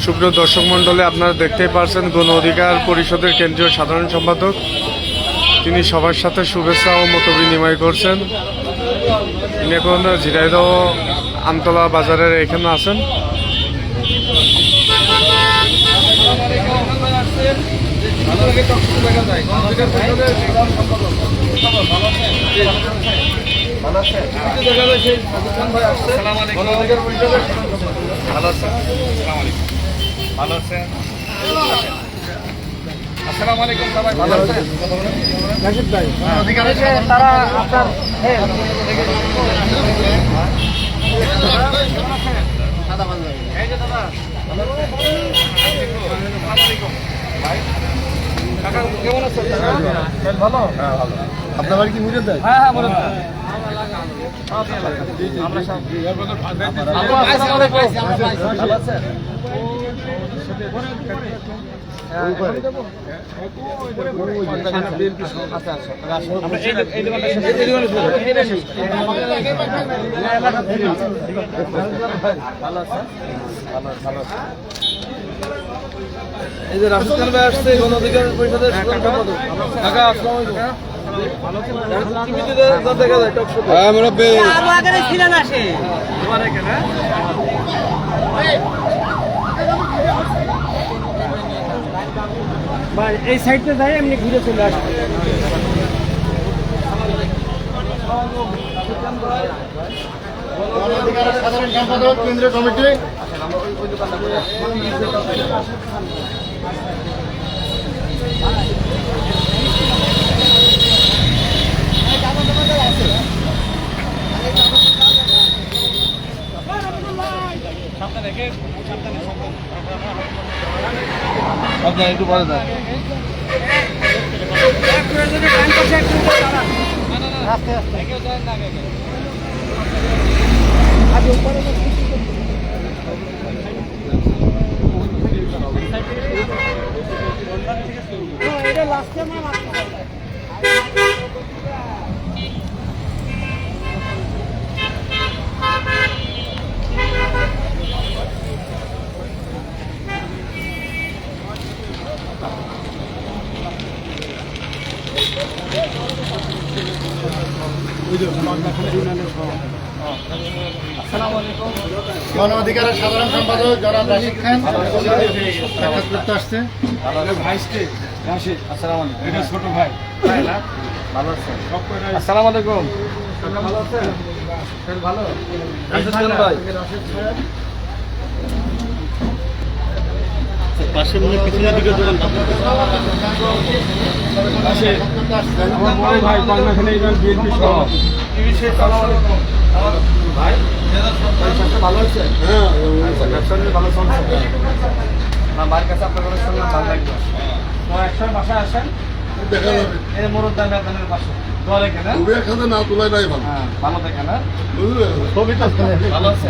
সুপ্রিয় দর্শক মণ্ডলী, আপনারা দেখতেই পারছেন গণ অধিকার পরিষদের কেন্দ্রীয় সাধারণ সম্পাদক তিনি সবার সাথে শুভেচ্ছা ও মত বিনিময় করছেন। তিনি এখন ঝিনাইদহ আমতলা বাজারের এখানে আছেন। আসসালামু আলাইকুম সবাই ভালো আছেন? তারা আপনার কেমন আছেন? ভালো। আপনার বাড়ি কি মুড়ে দেয়? হ্যাঁ হ্যাঁ, বলুন। ভালো আছেন? এই যে রাশিদ খান ভাই আসছে গণ অধিকার পরিষদের ঢাকা। আসসালামু আলাইকুম। দেখা যায় টক শোতে। হ্যাঁ মুরব্বি। ভাই এই সাইডটা যাই এমনি ঘুরে চলে আসবে। সাধারণ সম্পাদক কেন্দ্রীয় কমিটি। আপনার একটু পরে দেন। গণ অধিকারের সাধারণ সম্পাদক জনাব রাশিদ খান সাক্ষাৎ করতে আসছে। ছোট ভাই ভালো আছেন? আসসালামু আলাইকুম। ভালো আছেন? ভালো। রাশিদ খান ভাই পাশে মনে পিছনের দিকে দোকান আমার বড় ভাই বাংলাখানে বিএনপি সহ ভাই ভালো হচ্ছে। হ্যাঁ ব্যবসা নিয়ে ভালো চলছে না? মার কাছে আপনার কথা শুনলাম ভালো লাগলো। তো একসময় বাসায় আসেন, দেখা যাবে। এই মোরদ দাম আপনার পাশে দোয়ারে কেনা। খুবই একসাথে না তোলাই নাই ভালো হ্যাঁ ভালো দেখেন। হ্যাঁ বুঝলে ভালো আছে।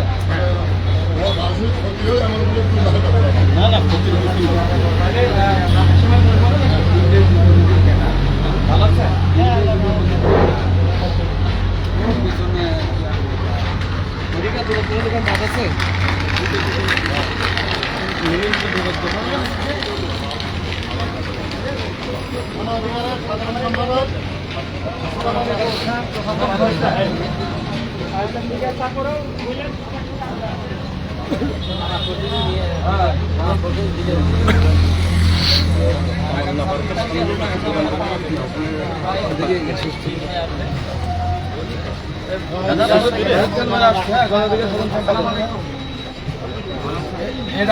না না ভালো আছে। সাধারণ সম্পাদক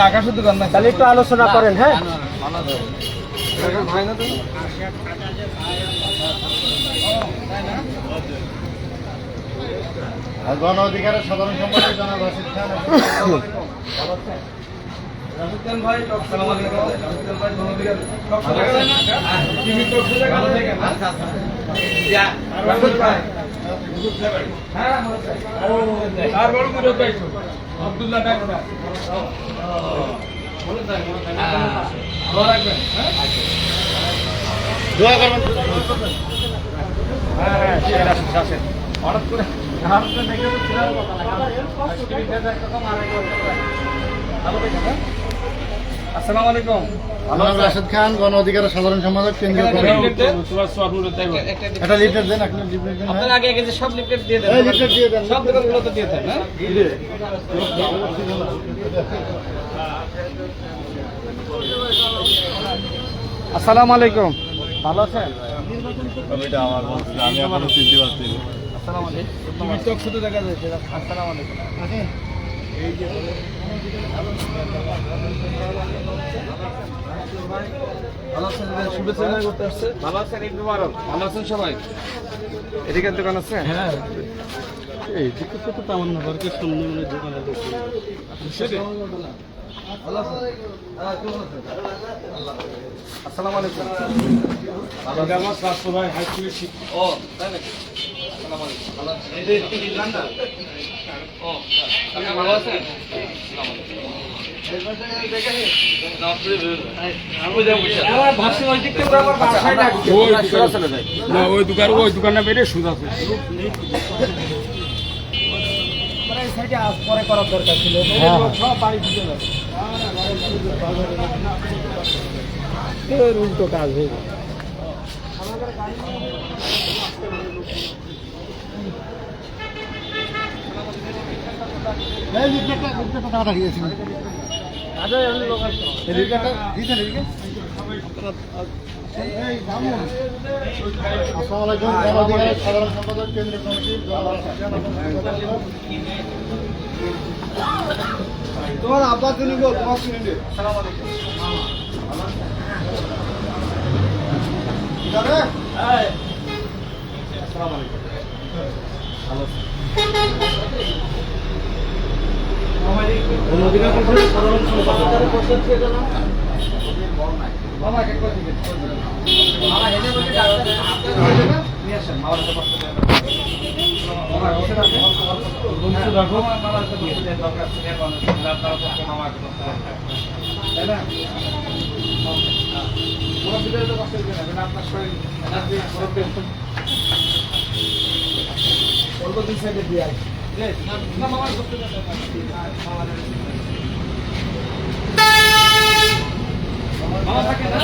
আকাশের দোকান না, তাহলে একটু আলোচনা করেন। হ্যাঁ ভাই না তো গণ অধিকারের সাধারণ সম্পাদক জনাব রাশিদ খান। রাশিদ খান ভাই আসসালামু আলাইকুম। রাশিদ খান ভাই গণ অধিকার টিভি টক শো দেখা দেখেন। ইয়া রাশিদ ভাই হ্যাঁ আর বড় মুরব্বি ভাই আব্দুল্লাহ ডাক্তার বলে দেন ভালো রাখবেন। দোয়া করবেন। হ্যাঁ হ্যাঁ ঠিক আছে আসেন। হঠাৎ করে দেখে তো ছিল কথা না। টিভি দেখে একটা কম আর ভালো দেখেন। আসসালামু আলাইকুম। জনাব রাশেদ খান, গণ অধিকারের সাধারণ সম্পাদক, কেন্দ্রীয় কমিটি। একটা লিফলেট দেন, একটা লিফলেট দেন। আপনার আগে আগে যে সব লিফলেট দিয়ে দেন, এই লিফলেট দিয়ে দেন। সব দোকানগুলোতে দিয়ে দেন। হ্যাঁ, আসসালামু আলাইকুম। ভালো আছেন? আমি এখনো চিনতে পারছি না। আসসালামু আলাইকুম। তুমি চোখ শুধু দেখা যাচ্ছে। আসসালামু আলাইকুম। ভালো আছেন? শুভেচ্ছা জানাই করতে আসছে। ভালো আছেন? ঈদ মুবারক। ভালো আছেন সবাই? এদিকে দোকান আছে? হ্যাঁ। এই দিকে তো তেমন না, বারকে সামনে মানে দোকানে দেখছি। ভালো আছেন? হ্যাঁ, কেমন আছেন? আসসালামু আলাইকুম। ও, তাই নাকি? আসসালামু আলাইকুম। ভালো আছেন? ও, আপনি ভালো আছেন? ওই দোকানে বেরিয়ে সুদ আছে। এই সাইডে পরে করার দরকার ছিল সব বাড়ি ঢুকে যাবে এর উল্টো কাজ হয়ে গেল এই লিফলেটটা টাকা দিয়েছেন। আগে আমি লোক আসতো এই লিফলেটটা দিয়েছেন এদিকে। এই জামুন। আসসালামু আলাইকুম, গণ অধিকারের সাধারণ সম্পাদক, কেন্দ্রীয় কমিটি। তোমার আব্বা তুমি গো, তোমার শুনে নে। আসসালামু আলাইকুম। যাবে? আসসালামু আলাইকুম। ভালো আছেন? মামা কে কই দিবেন? মামা এনে বলে ডাক্তার নিয়ে আসেন। মামার কাছে কষ্ট দেন। মামা ওষুধ আছে? ওষুধ রাখো। মামার কাছে দিয়ে দেন, দরকার আছে। এখন আপনারা তো মামার কাছে কষ্ট দেন। তাই না? পুরো ভিতরে তো কষ্ট দিবেন না, আপনার শরীর এনার্জি পুরো বেস্ট। অল্প দুই সাইডে দিয়ে আই। না মামার কষ্ট দেন। মামা থাকে না?